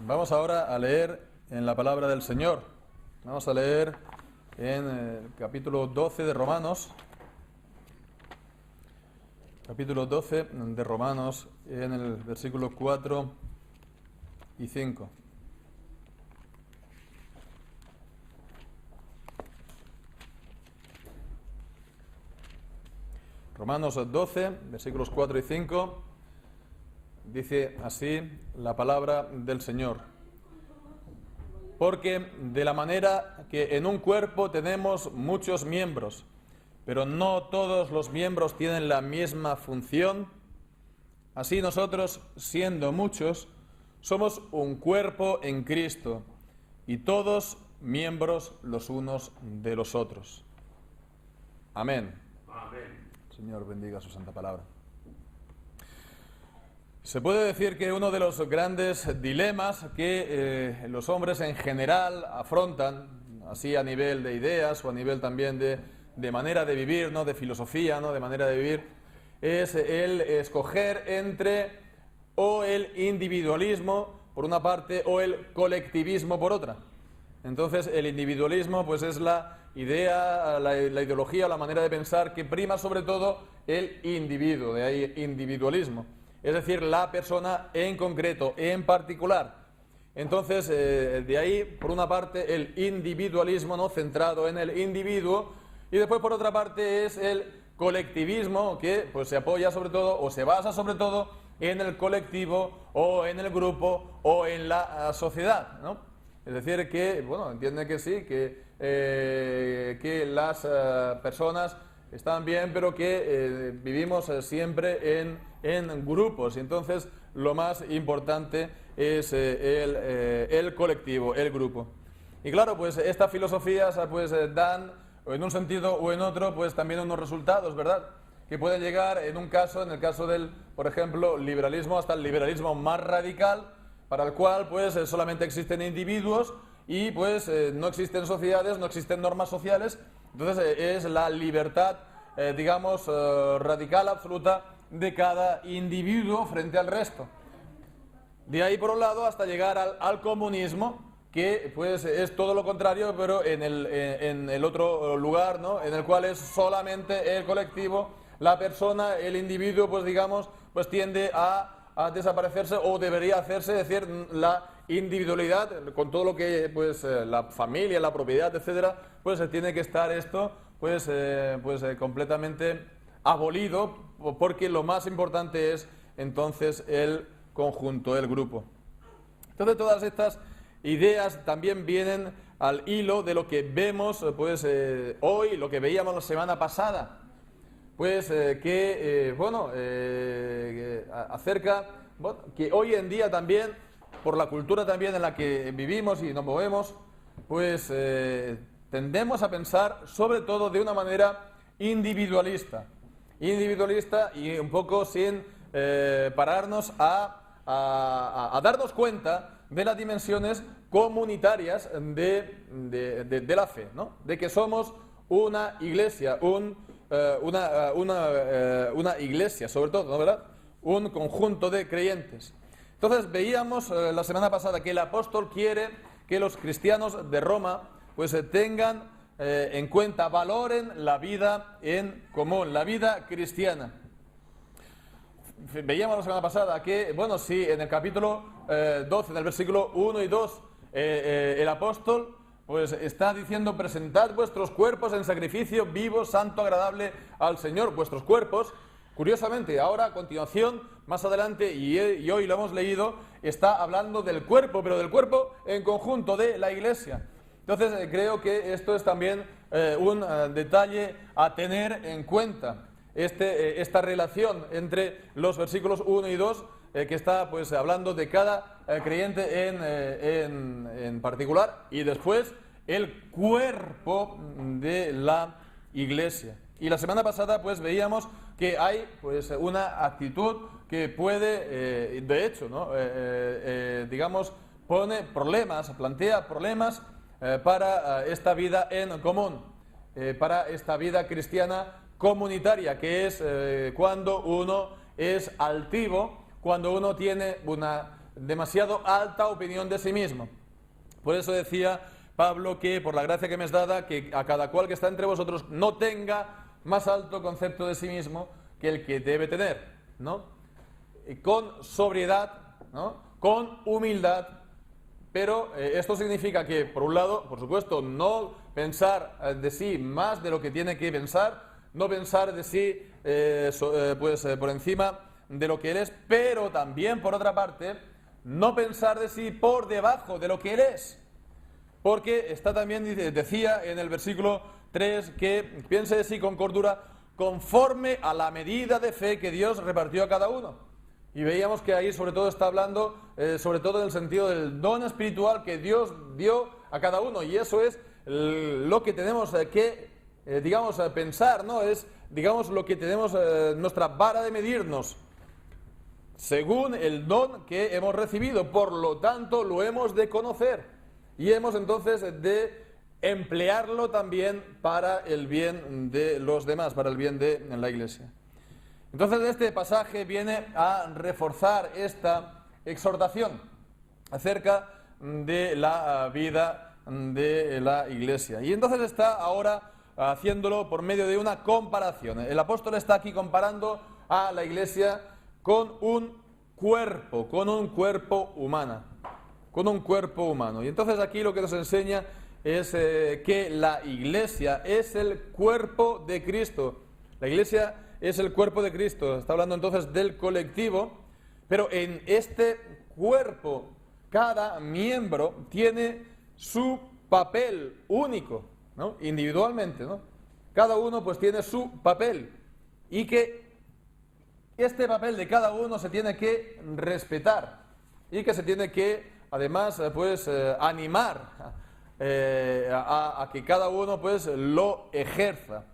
Vamos ahora a leer en la palabra del Señor. Vamos a leer en el capítulo 12 de Romanos. Capítulo 12 de Romanos, en el versículo 4 y 5. Romanos 12, versículos 4 y 5, dice así la palabra del Señor. Porque de la manera que en un cuerpo tenemos muchos miembros, pero no todos los miembros tienen la misma función, así nosotros, siendo muchos, somos un cuerpo en Cristo, y todos miembros los unos de los otros. Amén. Amén. Señor, bendiga su santa palabra. Se puede decir que uno de los grandes dilemas que los hombres en general afrontan, así a nivel de ideas o a nivel también de manera de vivir, ¿no?, de filosofía, ¿no?, de manera de vivir, es el escoger entre o el individualismo por una parte o el colectivismo por otra. Entonces el individualismo pues es la idea, la ideología, la manera de pensar que prima sobre todo el individuo, de ahí individualismo, es decir, la persona en concreto, en particular. Entonces de ahí por una parte el individualismo, ¿no?, centrado en el individuo, y después por otra parte es el colectivismo que pues se apoya sobre todo o se basa sobre todo en el colectivo o en el grupo o en la sociedad, ¿no? Es decir, que, bueno, entiende que sí, que las personas están bien, pero que vivimos siempre en grupos. Y entonces lo más importante es el colectivo, el grupo. Y claro, pues estas filosofías pues dan, en un sentido o en otro, pues también unos resultados, ¿verdad?, que pueden llegar en un caso, en el caso del, por ejemplo, liberalismo, hasta el liberalismo más radical, para el cual pues solamente existen individuos y pues no existen sociedades, no existen normas sociales. Entonces es la libertad, digamos, radical, absoluta de cada individuo frente al resto. De ahí por un lado hasta llegar al comunismo, que pues es todo lo contrario, pero en el otro lugar, ¿no?, en el cual es solamente el colectivo, la persona, el individuo, pues digamos, pues tiende a desaparecerse o debería hacerse, es decir, la individualidad, con todo lo que pues la familia, la propiedad, etcétera, pues tiene que estar esto pues completamente abolido, porque lo más importante es entonces el conjunto, el grupo. Entonces todas estas ideas también vienen al hilo de lo que vemos pues hoy, lo que veíamos la semana pasada. Pues acerca, bueno, que hoy en día también, por la cultura también en la que vivimos y nos movemos, pues tendemos a pensar sobre todo de una manera individualista y un poco sin pararnos a darnos cuenta de las dimensiones comunitarias de la fe, ¿no?, de que somos una iglesia, una iglesia, sobre todo, ¿no?, ¿verdad?, un conjunto de creyentes. Entonces veíamos la semana pasada que el apóstol quiere que los cristianos de Roma pues tengan en cuenta, valoren la vida en común, la vida cristiana. Veíamos la semana pasada que, bueno, si en el capítulo 12, en el versículo 1 y 2, el apóstol pues está diciendo: presentad vuestros cuerpos en sacrificio vivo, santo, agradable al Señor. Vuestros cuerpos, curiosamente, ahora a continuación, más adelante, y hoy lo hemos leído, está hablando del cuerpo, pero del cuerpo en conjunto de la iglesia. Entonces creo que esto es también un detalle a tener en cuenta, esta relación entre los versículos 1 y 2, que está pues hablando de cada creyente en particular, y después el cuerpo de la iglesia. Y la semana pasada pues veíamos que hay pues una actitud que puede, de hecho, ¿no?, digamos, plantea problemas para esta vida en común, para esta vida cristiana comunitaria, que es cuando uno es altivo, cuando uno tiene una demasiado alta opinión de sí mismo. Por eso decía Pablo que por la gracia que me es dada, que a cada cual que está entre vosotros no tenga más alto concepto de sí mismo que el que debe tener, ¿no? Con sobriedad, ¿no? Con humildad, pero esto significa que, por un lado, por supuesto, no pensar de sí más de lo que tiene que pensar, no pensar de sí por encima de lo que él es, pero también, por otra parte, no pensar de sí por debajo de lo que él es. Porque está también, decía en el versículo 3, que piense de sí con cordura conforme a la medida de fe que Dios repartió a cada uno. Y veíamos que ahí sobre todo está hablando, sobre todo en el sentido del don espiritual que Dios dio a cada uno. Y eso es lo que tenemos que, pensar, ¿no? Es, digamos, lo que tenemos, nuestra vara de medirnos, según el don que hemos recibido. Por lo tanto, lo hemos de conocer. Y hemos entonces de emplearlo también para el bien de los demás, para el bien de la Iglesia. Entonces este pasaje viene a reforzar esta exhortación acerca de la vida de la Iglesia. Y entonces está ahora haciéndolo por medio de una comparación. El apóstol está aquí comparando a la Iglesia con un cuerpo humano. Con un cuerpo humano. Y entonces aquí lo que nos enseña es que la Iglesia es el cuerpo de Cristo. La Iglesia es el cuerpo de Cristo. Está hablando entonces del colectivo, pero en este cuerpo cada miembro tiene su papel único, ¿no? Individualmente, ¿no? Cada uno pues tiene su papel y que este papel de cada uno se tiene que respetar y que se tiene que además, animar a que cada uno, lo ejerza.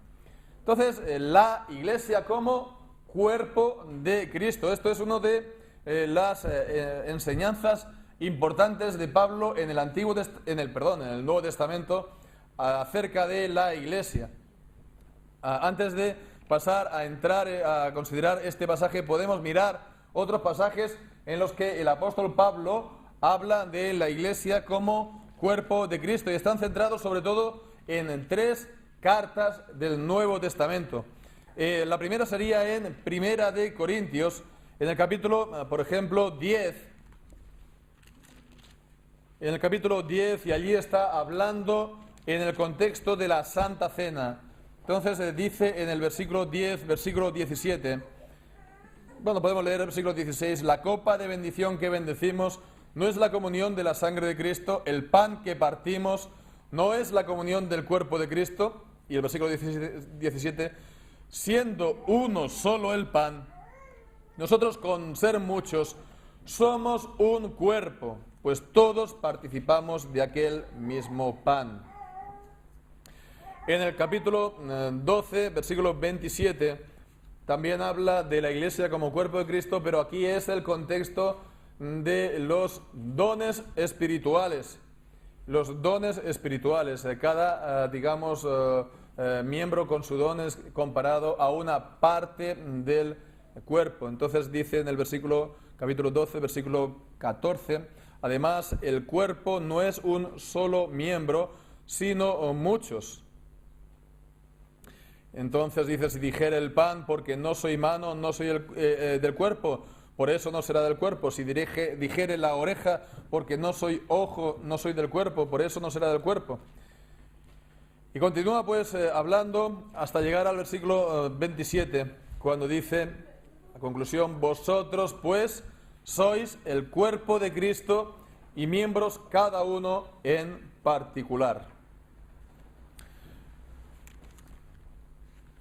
Entonces, la Iglesia como cuerpo de Cristo. Esto es una de las enseñanzas importantes de Pablo en el Nuevo Testamento acerca de la Iglesia. Antes de pasar a entrar a considerar este pasaje, podemos mirar otros pasajes en los que el apóstol Pablo habla de la Iglesia como cuerpo de Cristo y están centrados sobre todo en 3 cartas del Nuevo Testamento. La primera sería en Primera de Corintios, en el capítulo, por ejemplo, 10. En el capítulo 10, y allí está hablando en el contexto de la Santa Cena. Entonces dice en el versículo 10, versículo 17, podemos leer el versículo 16, la copa de bendición que bendecimos no es la comunión de la sangre de Cristo, el pan que partimos no es la comunión del cuerpo de Cristo. Y el versículo 17, siendo uno solo el pan, nosotros con ser muchos somos un cuerpo, pues todos participamos de aquel mismo pan. En el capítulo 12, versículo 27, también habla de la Iglesia como cuerpo de Cristo, pero aquí es el contexto de los dones espirituales. Los dones espirituales. Cada, miembro con su don es comparado a una parte del cuerpo. Entonces dice en el capítulo 12, versículo 14, además el cuerpo no es un solo miembro, sino muchos. Entonces dice, si dijere el pan, porque no soy mano, no soy del cuerpo, por eso no será del cuerpo. Si dijere la oreja, porque no soy ojo, no soy del cuerpo, por eso no será del cuerpo. Y continúa hablando hasta llegar al versículo 27, cuando dice, a conclusión, vosotros pues sois el cuerpo de Cristo y miembros cada uno en particular.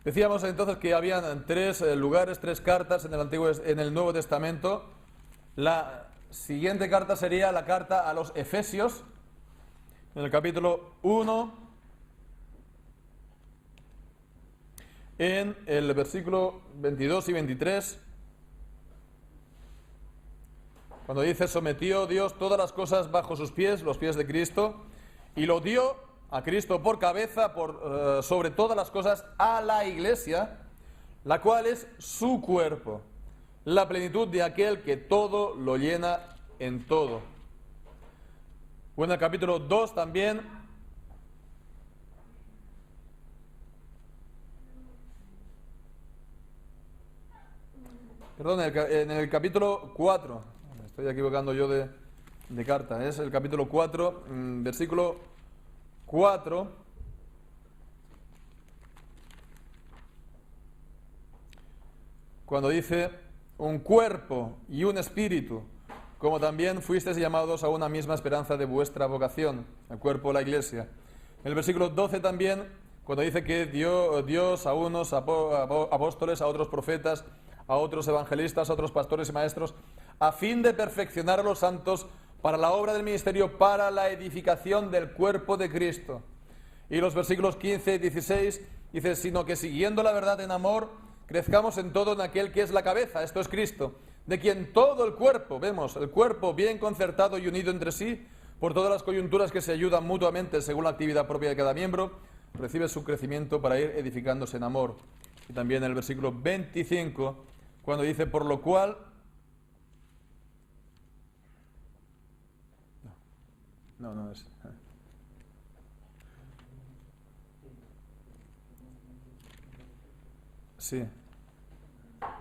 Decíamos entonces que habían 3 lugares, 3 cartas en el Nuevo Testamento. La siguiente carta sería la carta a los Efesios, en el capítulo 1, en el versículo 22 y 23, cuando dice, sometió Dios todas las cosas bajo sus pies, los pies de Cristo, y lo dio a Cristo por cabeza, sobre todas las cosas, a la Iglesia, la cual es su cuerpo, la plenitud de aquel que todo lo llena en todo. O en el capítulo 2 también, perdón, en el capítulo 4, me estoy equivocando yo de carta, es el capítulo 4, versículo 4, cuando dice, un cuerpo y un espíritu, como también fuisteis llamados a una misma esperanza de vuestra vocación, el cuerpo, la iglesia. En el versículo 12 también, cuando dice que dio Dios a unos apóstoles, a otros profetas, a otros evangelistas, a otros pastores y maestros, a fin de perfeccionar a los santos para la obra del ministerio, para la edificación del cuerpo de Cristo. Y los versículos 15 y 16 dice, sino que siguiendo la verdad en amor, crezcamos en todo en aquel que es la cabeza, esto es Cristo, de quien todo el cuerpo, vemos, el cuerpo bien concertado y unido entre sí, por todas las coyunturas que se ayudan mutuamente según la actividad propia de cada miembro, recibe su crecimiento para ir edificándose en amor. Y también el versículo 25, cuando dice, por lo cual... No es... Sí,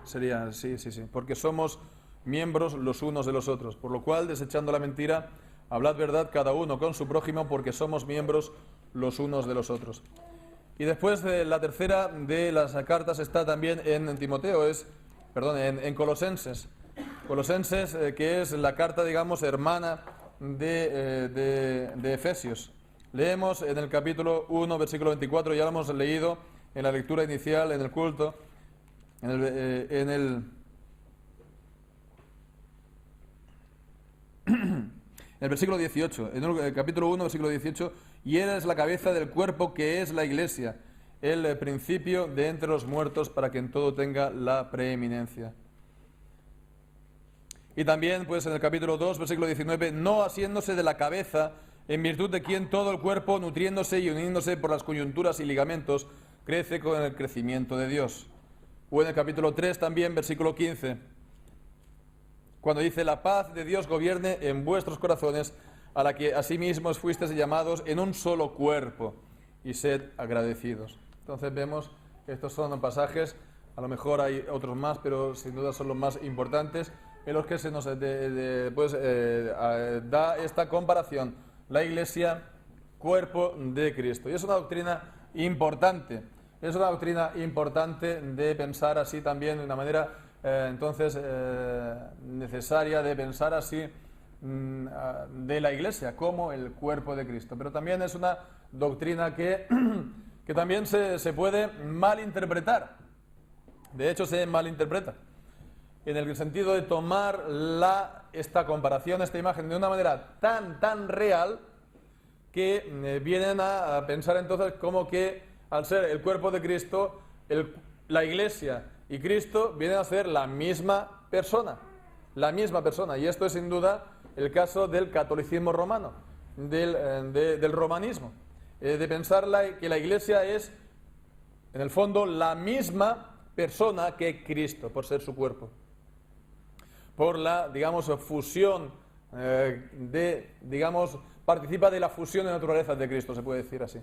sería, sí, porque somos miembros los unos de los otros, por lo cual, desechando la mentira, hablad verdad cada uno con su prójimo, porque somos miembros los unos de los otros. Y después de la tercera de las cartas está también en Timoteo, en Colosenses. Colosenses, que es la carta, digamos, hermana de Efesios. Leemos en el capítulo 1, versículo 24, ya lo hemos leído en la lectura inicial, en el culto, en el versículo 18, en el capítulo 1, versículo 18, y eres la cabeza del cuerpo que es la iglesia, el principio de entre los muertos, para que en todo tenga la preeminencia. Y también, pues en el capítulo 2, versículo 19, no asiéndose de la cabeza, en virtud de quien todo el cuerpo, nutriéndose y uniéndose por las coyunturas y ligamentos, crece con el crecimiento de Dios. O en el capítulo 3 también, versículo 15, cuando dice, la paz de Dios gobierne en vuestros corazones, a la que asimismo fuisteis llamados en un solo cuerpo, y sed agradecidos. Entonces vemos que estos son pasajes, a lo mejor hay otros más, pero sin duda son los más importantes, en los que se nos da esta comparación, la Iglesia, cuerpo de Cristo. Y es una doctrina importante, de pensar así también, de una manera necesaria de pensar así de la Iglesia como el cuerpo de Cristo. Pero también es una doctrina que también se puede malinterpretar. De hecho, se malinterpreta en el sentido de tomar esta comparación, esta imagen de una manera tan real que vienen a pensar entonces como que al ser el cuerpo de Cristo, la Iglesia y Cristo vienen a ser la misma persona, y esto es sin duda el caso del catolicismo romano, del romanismo, de pensar que la Iglesia es en el fondo la misma persona que Cristo, por ser su cuerpo, por la, digamos, fusión participa de la fusión de naturalezas de Cristo, se puede decir así.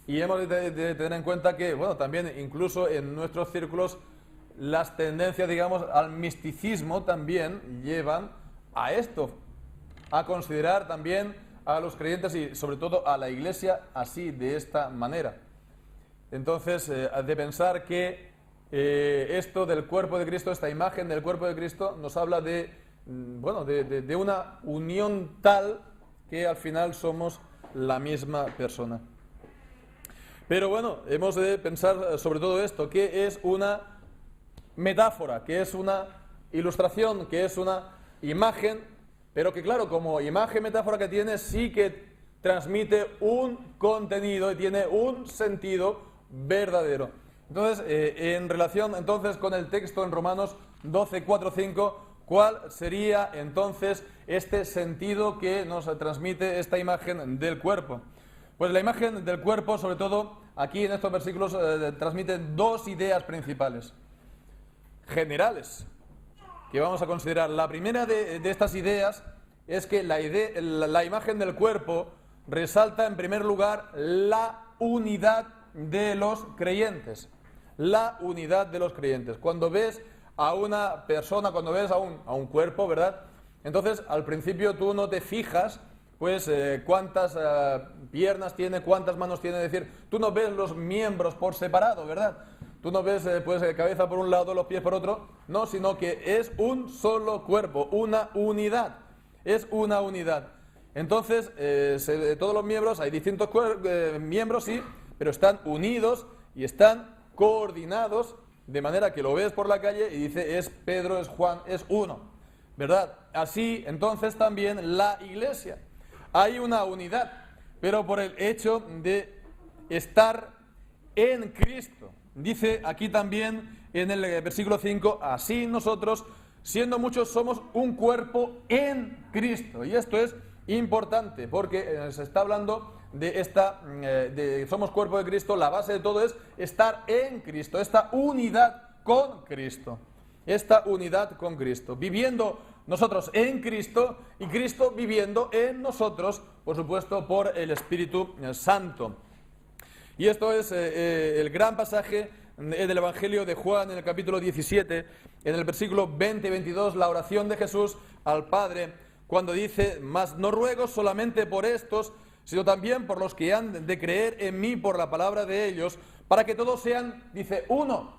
Y hemos de tener en cuenta que, bueno, también incluso en nuestros círculos las tendencias, digamos, al misticismo también llevan a esto, a considerar también a los creyentes y sobre todo a la Iglesia así, de esta manera. Entonces, de pensar que esto del cuerpo de Cristo, esta imagen del cuerpo de Cristo, nos habla de una unión tal que al final somos la misma persona. Pero bueno, hemos de pensar sobre todo esto, que es una metáfora, que es una ilustración, que es una imagen, pero que claro, como imagen, metáfora que tiene, sí que transmite un contenido y tiene un sentido verdadero. Entonces, en relación entonces con el texto en Romanos 12, 4, 5, ¿cuál sería entonces este sentido que nos transmite esta imagen del cuerpo? Pues la imagen del cuerpo, sobre todo aquí en estos versículos, transmite dos ideas principales, generales, que vamos a considerar. La primera de estas ideas es que la imagen del cuerpo resalta en primer lugar la unidad de los creyentes. La unidad de los creyentes. Cuando ves a una persona, cuando ves a un cuerpo, ¿verdad? Entonces, al principio tú no te fijas, pues, cuántas piernas tiene, cuántas manos tiene, es decir, tú no ves los miembros por separado, ¿verdad? Tú no ves, pues, cabeza por un lado, los pies por otro, no, sino que es un solo cuerpo, una unidad, es una unidad. Entonces, todos los miembros, hay distintos miembros, sí, pero están unidos y están coordinados, de manera que lo ves por la calle y dice, es Pedro, es Juan, es uno, ¿verdad? Así, entonces, también la iglesia. Hay una unidad, pero por el hecho de estar en Cristo. Dice aquí también en el versículo 5, así nosotros, siendo muchos, somos un cuerpo en Cristo. Y esto es importante, porque se está hablando de somos cuerpo de Cristo. La base de todo es estar en Cristo, esta unidad con Cristo. Esta unidad con Cristo, viviendo nosotros en Cristo y Cristo viviendo en nosotros, por supuesto, por el Espíritu Santo. Y esto es el gran pasaje del Evangelio de Juan en el capítulo 17, en el versículo 20 y 22, la oración de Jesús al Padre, cuando dice, mas no ruego solamente por estos, sino también por los que han de creer en mí por la palabra de ellos, para que todos sean, dice, uno,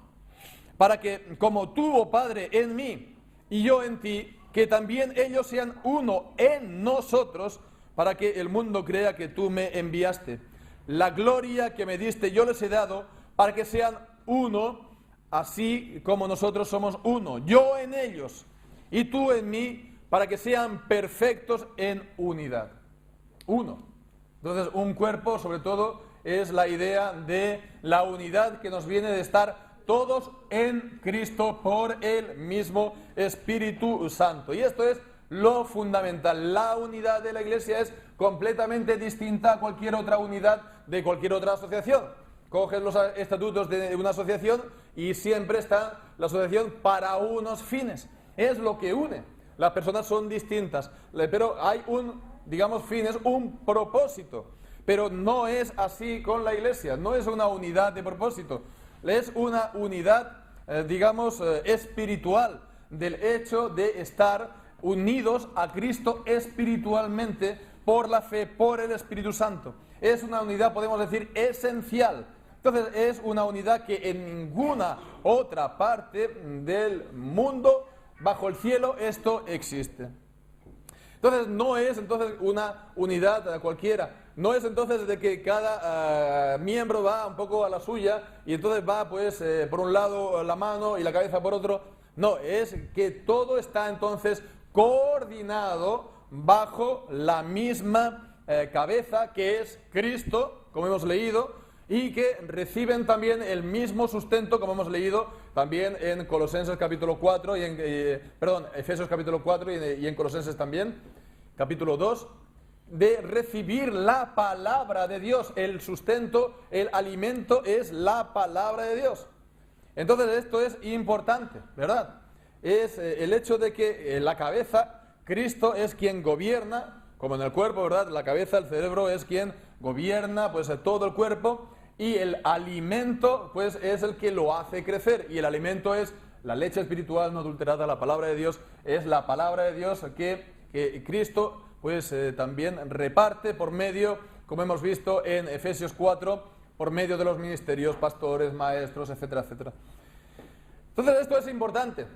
para que como tú, oh Padre, en mí y yo en ti, que también ellos sean uno en nosotros, para que el mundo crea que tú me enviaste. La gloria que me diste yo les he dado, para que sean uno, así como nosotros somos uno, yo en ellos y tú en mí, para que sean perfectos en unidad. Uno. Entonces, un cuerpo, sobre todo, es la idea de la unidad que nos viene de estar todos en Cristo por el mismo Espíritu Santo. Y esto es lo fundamental. La unidad de la Iglesia es completamente distinta a cualquier otra unidad de cualquier otra asociación. Coges los estatutos de una asociación y siempre está la asociación para unos fines. Es lo que une. Las personas son distintas, pero hay fin, es un propósito. Pero no es así con la Iglesia, no es una unidad de propósito. Es una unidad, espiritual, del hecho de estar unidos a Cristo espiritualmente por la fe, por el Espíritu Santo. Es una unidad, podemos decir, esencial. Entonces, es una unidad que en ninguna otra parte del mundo, bajo el cielo, esto existe. Entonces, no es una unidad cualquiera. No es entonces de que cada miembro va un poco a la suya y entonces va, pues, por un lado la mano y la cabeza por otro. No, es que todo está entonces coordinado bajo la misma cabeza, que es Cristo, como hemos leído, y que reciben también el mismo sustento, como hemos leído también en Colosenses capítulo 4, Efesios capítulo 4 y en Colosenses también, capítulo 2, de recibir la palabra de Dios. El sustento, el alimento es la palabra de Dios. Entonces esto es importante, ¿verdad? Es el hecho de que la cabeza, Cristo es quien gobierna, como en el cuerpo, ¿verdad? La cabeza, el cerebro es quien gobierna, pues, todo el cuerpo, y el alimento, pues, es el que lo hace crecer, y el alimento es la leche espiritual no adulterada, la palabra de Dios, es la palabra de Dios que Cristo, pues, también reparte por medio, como hemos visto en Efesios 4, por medio de los ministerios, pastores, maestros, etcétera, etcétera. Entonces esto es importante,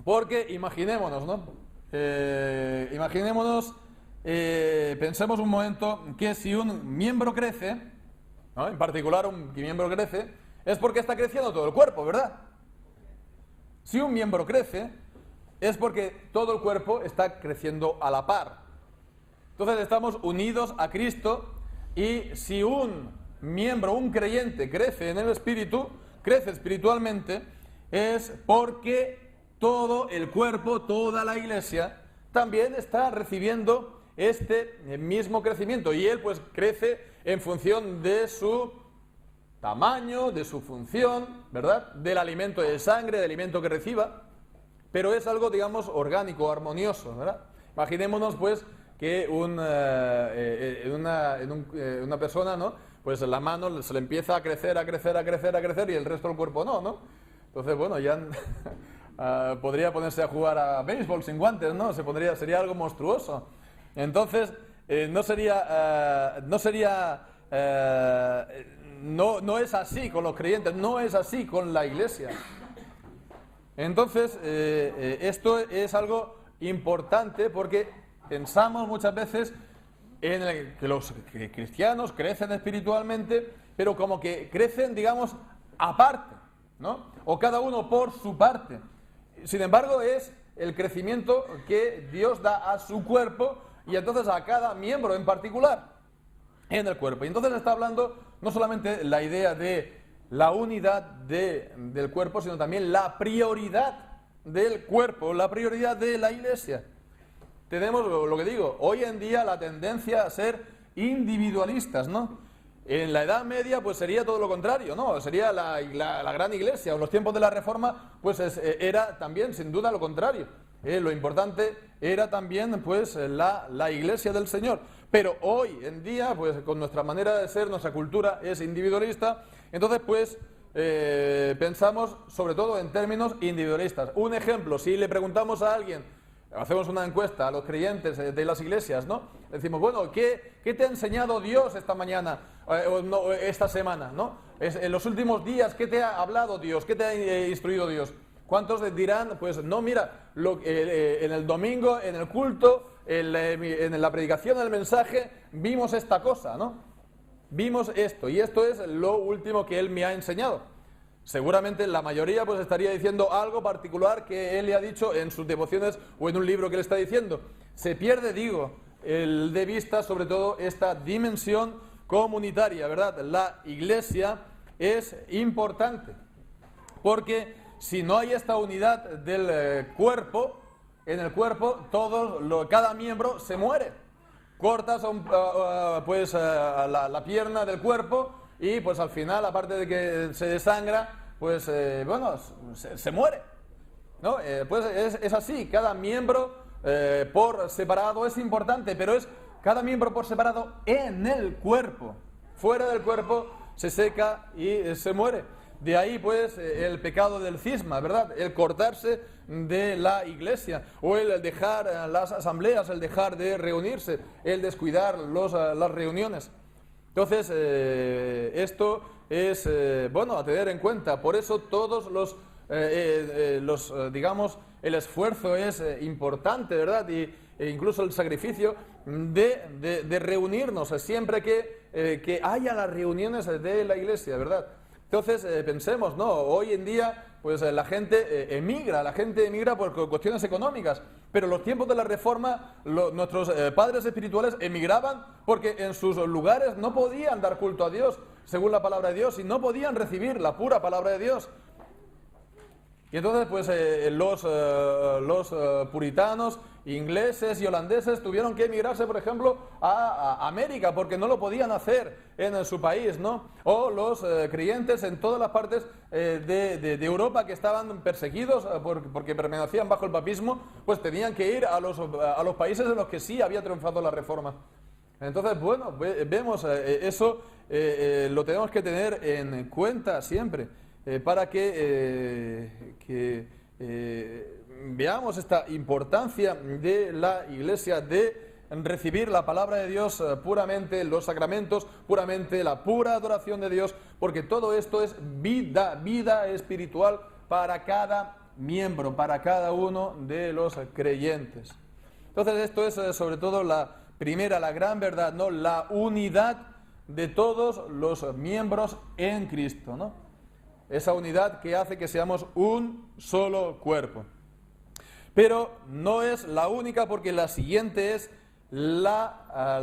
porque imaginémonos, ¿no? Pensemos un momento que si un miembro crece, ¿no? En particular un miembro crece, es porque está creciendo todo el cuerpo, ¿verdad? Si un miembro crece, es porque todo el cuerpo está creciendo a la par. Entonces estamos unidos a Cristo, y si un miembro, un creyente, crece en el Espíritu, crece espiritualmente, es porque todo el cuerpo, toda la Iglesia, también está recibiendo este mismo crecimiento, y él, pues, crece en función de su tamaño, de su función, ¿verdad? Del alimento de sangre, del alimento que reciba, pero es algo, digamos, orgánico, armonioso, ¿verdad? Imaginémonos, pues, que una persona, ¿no? Pues la mano se le empieza a crecer y el resto del cuerpo no. Entonces, bueno, ya podría ponerse a jugar a béisbol sin guantes, ¿no? Sería algo monstruoso. Entonces, no es así con los creyentes, no es así con la Iglesia. Entonces, esto es algo importante porque pensamos muchas veces que los cristianos crecen espiritualmente, pero como que crecen, digamos, aparte, ¿no? O cada uno por su parte. Sin embargo, es el crecimiento que Dios da a su cuerpo y entonces a cada miembro en particular en el cuerpo. Y entonces está hablando no solamente la idea de la unidad del cuerpo, sino también la prioridad del cuerpo, la prioridad de la Iglesia. Tenemos lo que digo, hoy en día la tendencia a ser individualistas, ¿no? En la Edad Media pues sería todo lo contrario, ¿no? Sería la gran Iglesia, o en los tiempos de la Reforma pues era también sin duda lo contrario. Lo importante era también pues la Iglesia del Señor. Pero hoy en día pues con nuestra manera de ser, nuestra cultura es individualista, entonces pues pensamos sobre todo en términos individualistas. Un ejemplo, si le preguntamos a alguien, hacemos una encuesta a los creyentes de las iglesias, ¿no? Decimos, bueno, ¿qué te ha enseñado Dios esta mañana, esta semana, ¿no? En los últimos días, ¿qué te ha hablado Dios? ¿Qué te ha instruido Dios? ¿Cuántos dirán, pues no, mira, en el domingo, en el culto, en la predicación del mensaje, vimos esta cosa, ¿no? Vimos esto, y esto es lo último que Él me ha enseñado. Seguramente la mayoría pues estaría diciendo algo particular que Él le ha dicho en sus devociones o en un libro que le está diciendo. Se pierde, de vista sobre todo esta dimensión comunitaria, ¿verdad? La Iglesia es importante, porque si no hay esta unidad del cuerpo, en el cuerpo cada miembro se muere. Cortas la pierna del cuerpo y pues al final, aparte de que se desangra, pues se muere, ¿no? Pues es así, cada miembro por separado es importante, pero es cada miembro por separado en el cuerpo. Fuera del cuerpo se seca y se muere. De ahí pues el pecado del cisma, ¿verdad? El cortarse de la iglesia, o el dejar las asambleas, el dejar de reunirse, el descuidar las reuniones. Entonces, esto es, a tener en cuenta. Por eso todos digamos, el esfuerzo es importante, ¿verdad? E incluso el sacrificio de reunirnos, siempre que haya las reuniones de la iglesia, ¿verdad? Entonces, pensemos, ¿no? Hoy en día, pues la gente emigra por cuestiones económicas, pero en los tiempos de la Reforma, nuestros padres espirituales emigraban porque en sus lugares no podían dar culto a Dios, según la palabra de Dios, y no podían recibir la pura palabra de Dios. Y entonces, pues los puritanos, ingleses y holandeses tuvieron que emigrarse, por ejemplo, a América, porque no lo podían hacer en su país, ¿no? O los creyentes en todas las partes de Europa que estaban perseguidos porque permanecían bajo el papismo, pues tenían que ir a los países en los que sí había triunfado la Reforma. Entonces, vemos eso, lo tenemos que tener en cuenta siempre. Para que veamos esta importancia de la Iglesia, de recibir la palabra de Dios puramente, los sacramentos, puramente la pura adoración de Dios, porque todo esto es vida espiritual para cada miembro, para cada uno de los creyentes. Entonces esto es sobre todo la gran verdad, ¿no? La unidad de todos los miembros en Cristo, ¿no? Esa unidad que hace que seamos un solo cuerpo. Pero no es la única, porque la siguiente es la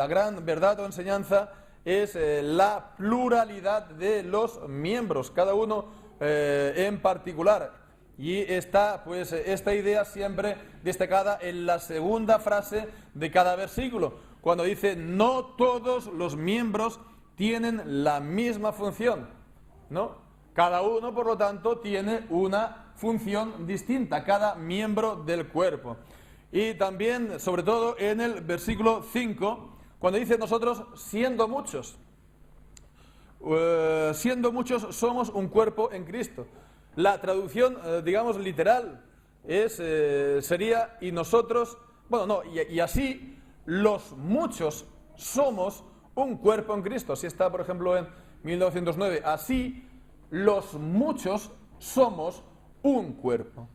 gran verdad o enseñanza, es la pluralidad de los miembros, cada uno en particular. Y está pues esta idea siempre destacada en la segunda frase de cada versículo, cuando dice: no todos los miembros tienen la misma función, ¿no? Cada uno, por lo tanto, tiene una función distinta, cada miembro del cuerpo. Y también, sobre todo, en el versículo 5, cuando dice nosotros siendo muchos. Siendo muchos somos un cuerpo en Cristo. La traducción, digamos, literal sería y nosotros, bueno, no, y así los muchos somos un cuerpo en Cristo. Así está, por ejemplo, en 1909. Así los muchos somos un cuerpo.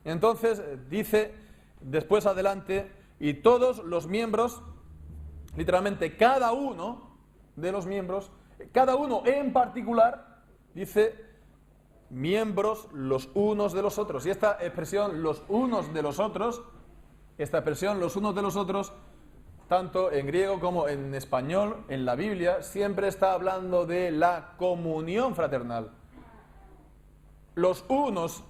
Entonces dice después adelante, y todos los miembros, literalmente cada uno de los miembros, cada uno en particular, dice, miembros los unos de los otros. Y esta expresión, los unos de los otros, esta expresión, los unos de los otros, tanto en griego como en español, en la Biblia, siempre está hablando de la comunión fraternal. Los unos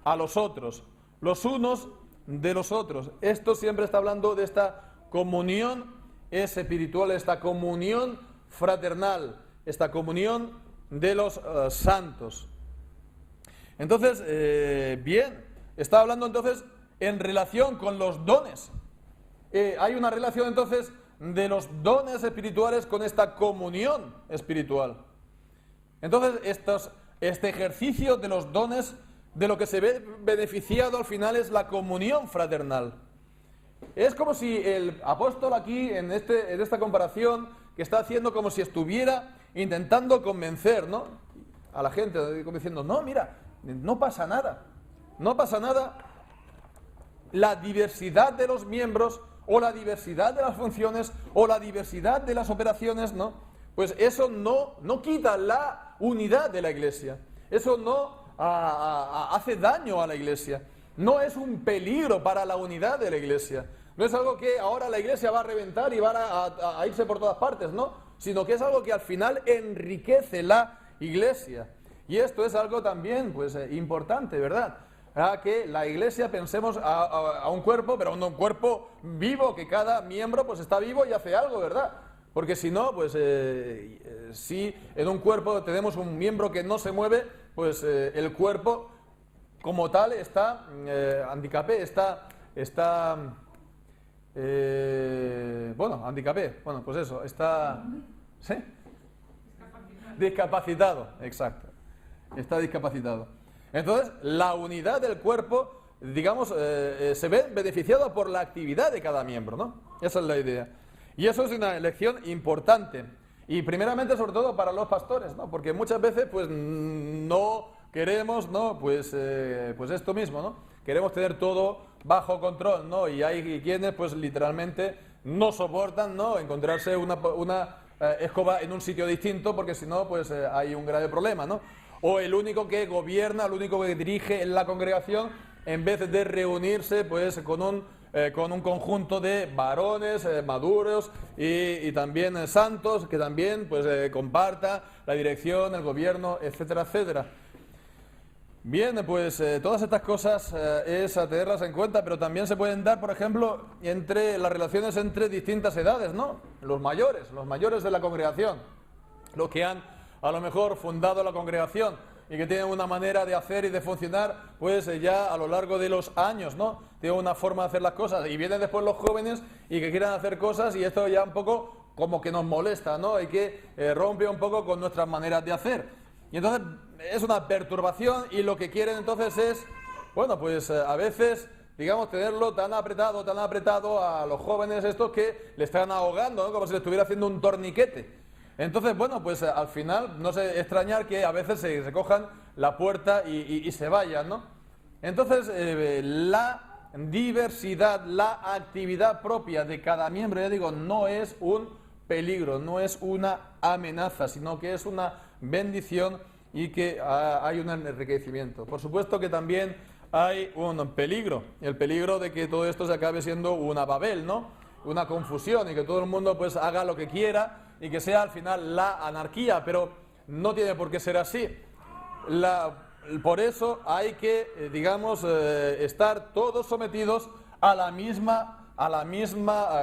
a los otros, los unos de los otros. Esto siempre está hablando de esta comunión espiritual, esta comunión fraternal, esta comunión de los santos. Entonces, bien, está hablando entonces en relación con los dones. Hay una relación entonces de los dones espirituales con esta comunión espiritual. Entonces, este ejercicio de los dones, de lo que se ve beneficiado al final es la comunión fraternal. Es como si el apóstol aquí, en esta comparación que está haciendo, como si estuviera intentando convencer, ¿no?, a la gente, como diciendo, no, mira, no pasa nada, no pasa nada. La diversidad de los miembros, o la diversidad de las funciones, o la diversidad de las operaciones, ¿no?, pues eso no quita la unidad de la Iglesia. Eso no hace daño a la Iglesia. No es un peligro para la unidad de la Iglesia. No es algo que ahora la Iglesia va a reventar y va a irse por todas partes, ¿no? Sino que es algo que al final enriquece la Iglesia. Y esto es algo también, pues, importante, ¿verdad? A que la Iglesia pensemos a un cuerpo, pero a un cuerpo vivo, que cada miembro pues está vivo y hace algo, ¿verdad? Porque si no, pues si en un cuerpo tenemos un miembro que no se mueve, pues el cuerpo como tal está handicapé, handicapé, bueno, pues eso, está, ¿sí? Discapacitado, exacto, está discapacitado. Entonces, la unidad del cuerpo, digamos, se ve beneficiada por la actividad de cada miembro, ¿no? Esa es la idea. Y eso es una lección importante. Y primeramente, sobre todo, para los pastores, ¿no? Porque muchas veces, pues, no queremos, ¿no?, pues esto mismo, ¿no? Queremos tener todo bajo control, ¿no? Y hay quienes, pues, literalmente no soportan, ¿no?, encontrarse una escoba en un sitio distinto, porque si no, pues, hay un grave problema, ¿no? O el único que gobierna, el único que dirige en la congregación, en vez de reunirse, pues, con un conjunto de varones maduros y también santos, que también, pues, comparta la dirección, el gobierno, etcétera, etcétera. Bien, pues todas estas cosas es a tenerlas en cuenta, pero también se pueden dar, por ejemplo, entre las relaciones entre distintas edades, ¿no? Los mayores de la congregación, los que han a lo mejor fundado la congregación y que tienen una manera de hacer y de funcionar, pues ya a lo largo de los años, ¿no? Tienen una forma de hacer las cosas, y vienen después los jóvenes y que quieran hacer cosas, y esto ya un poco como que nos molesta, ¿no? Y que rompe un poco con nuestras maneras de hacer. Y entonces es una perturbación, y lo que quieren entonces es, bueno, pues a veces, digamos, tenerlo tan apretado a los jóvenes estos que le están ahogando, ¿no?, como si le estuviera haciendo un torniquete. Entonces, bueno, pues al final no sé extrañar que a veces se cojan la puerta y se vayan, ¿no? Entonces, la diversidad, la actividad propia de cada miembro, ya digo, no es un peligro, no es una amenaza, sino que es una bendición y que hay un enriquecimiento. Por supuesto que también hay un peligro, el peligro de que todo esto se acabe siendo una Babel, ¿no? Una confusión, y que todo el mundo pues haga lo que quiera y que sea al final la anarquía, pero no tiene por qué ser así. Por eso hay que, digamos, estar todos sometidos a la misma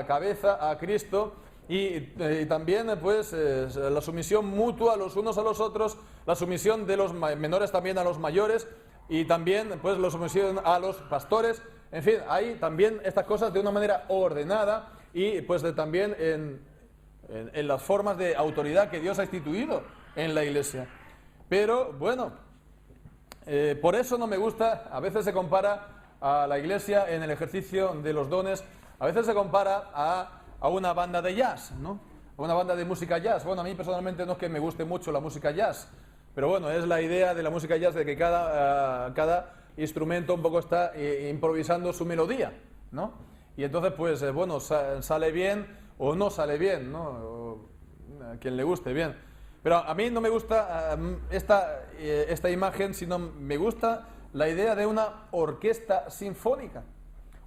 cabeza, a Cristo, y también pues la sumisión mutua los unos a los otros, la sumisión de los menores también a los mayores, y también pues la sumisión a los pastores. En fin, hay también estas cosas de una manera ordenada y pues también en las formas de autoridad que Dios ha instituido en la Iglesia. Pero bueno, por eso no me gusta, a veces se compara a la Iglesia en el ejercicio de los dones, a veces se compara a una banda de jazz, ¿no? A una banda de música jazz. Bueno, a mí personalmente no es que me guste mucho la música jazz, pero bueno, es la idea de la música jazz de que cada instrumento un poco está improvisando su melodía, ¿no? Y entonces, pues, bueno, sale bien o no sale bien, ¿no? O a quien le guste, bien. Pero a mí no me gusta esta imagen, sino me gusta la idea de una orquesta sinfónica.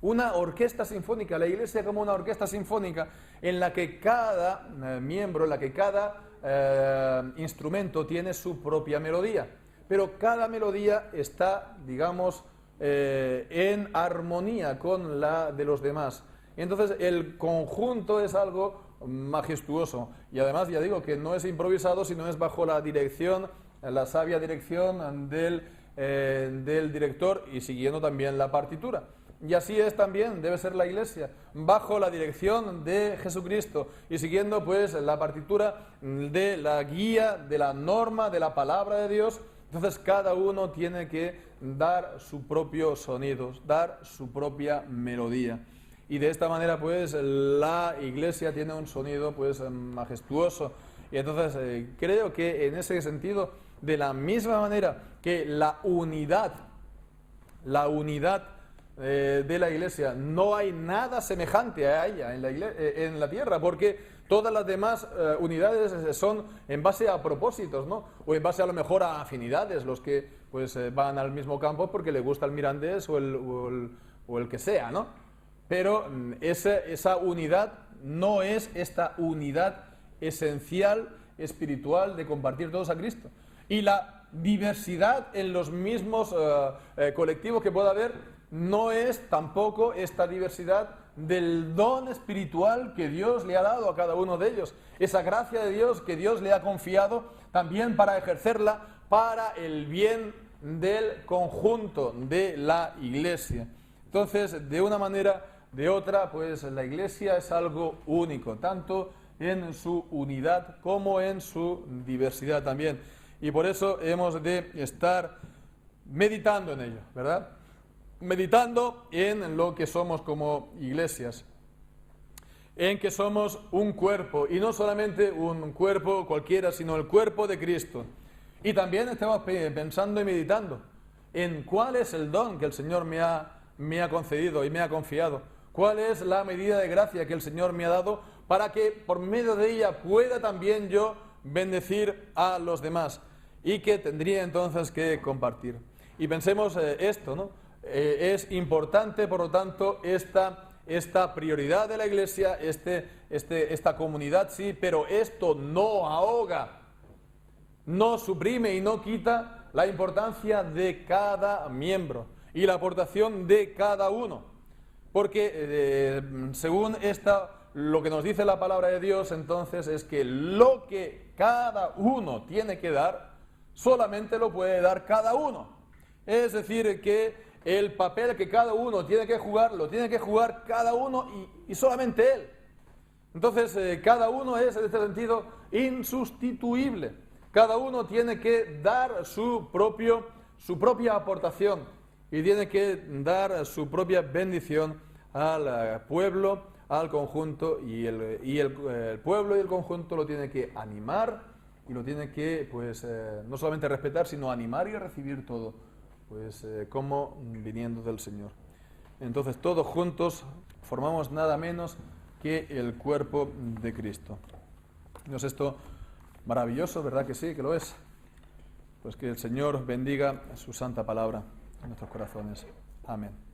Una orquesta sinfónica, la Iglesia como una orquesta sinfónica en la que cada miembro, en la que cada instrumento tiene su propia melodía, pero cada melodía está, digamos, en armonía con la de los demás. Entonces el conjunto es algo majestuoso y además ya digo que no es improvisado, sino es bajo la dirección, la sabia dirección del director y siguiendo también la partitura. Y así es también, debe ser la Iglesia, bajo la dirección de Jesucristo y siguiendo pues la partitura de la guía, de la norma, de la palabra de Dios. Entonces cada uno tiene que dar su propio sonido, dar su propia melodía. Y de esta manera pues la Iglesia tiene un sonido pues majestuoso. Y entonces creo que en ese sentido, de la misma manera que la unidad de la Iglesia, no hay nada semejante a ella en la tierra, porque todas las demás unidades son en base a propósitos, ¿no? O en base a lo mejor a afinidades, los que pues van al mismo campo porque les gusta el Mirandés o el que sea, ¿no? Pero esa unidad no es esta unidad esencial, espiritual, de compartir todos a Cristo. Y la diversidad en los mismos colectivos que pueda haber no es tampoco esta diversidad del don espiritual que Dios le ha dado a cada uno de ellos. Esa gracia de Dios que Dios le ha confiado también para ejercerla para el bien del conjunto de la Iglesia. Entonces, de una manera, de otra, pues la Iglesia es algo único, tanto en su unidad como en su diversidad también. Y por eso hemos de estar meditando en ello, ¿verdad? Meditando en lo que somos como iglesias, en que somos un cuerpo, y no solamente un cuerpo cualquiera, sino el cuerpo de Cristo. Y también estamos pensando y meditando en cuál es el don que el Señor me ha concedido y me ha confiado, cuál es la medida de gracia que el Señor me ha dado para que por medio de ella pueda también yo bendecir a los demás y que tendría entonces que compartir. Y pensemos esto, ¿no? Es importante, por lo tanto, esta prioridad de la Iglesia, esta comunidad, sí, pero esto no ahoga, no suprime y no quita la importancia de cada miembro y la aportación de cada uno. Porque según lo que nos dice la palabra de Dios, entonces, es que lo que cada uno tiene que dar, solamente lo puede dar cada uno. Es decir, que el papel que cada uno tiene que jugar, lo tiene que jugar cada uno y solamente él. Entonces, cada uno es, en este sentido, insustituible. Cada uno tiene que dar su propia aportación y tiene que dar su propia bendición al pueblo, al conjunto, y el pueblo y el conjunto lo tiene que animar y lo tiene que, pues, no solamente respetar, sino animar y recibir todo, pues como viniendo del Señor. Entonces todos juntos formamos nada menos que el cuerpo de Cristo. ¿No es esto maravilloso? ¿Verdad que sí, que lo es? Pues que el Señor bendiga su santa palabra en nuestros corazones. Amén.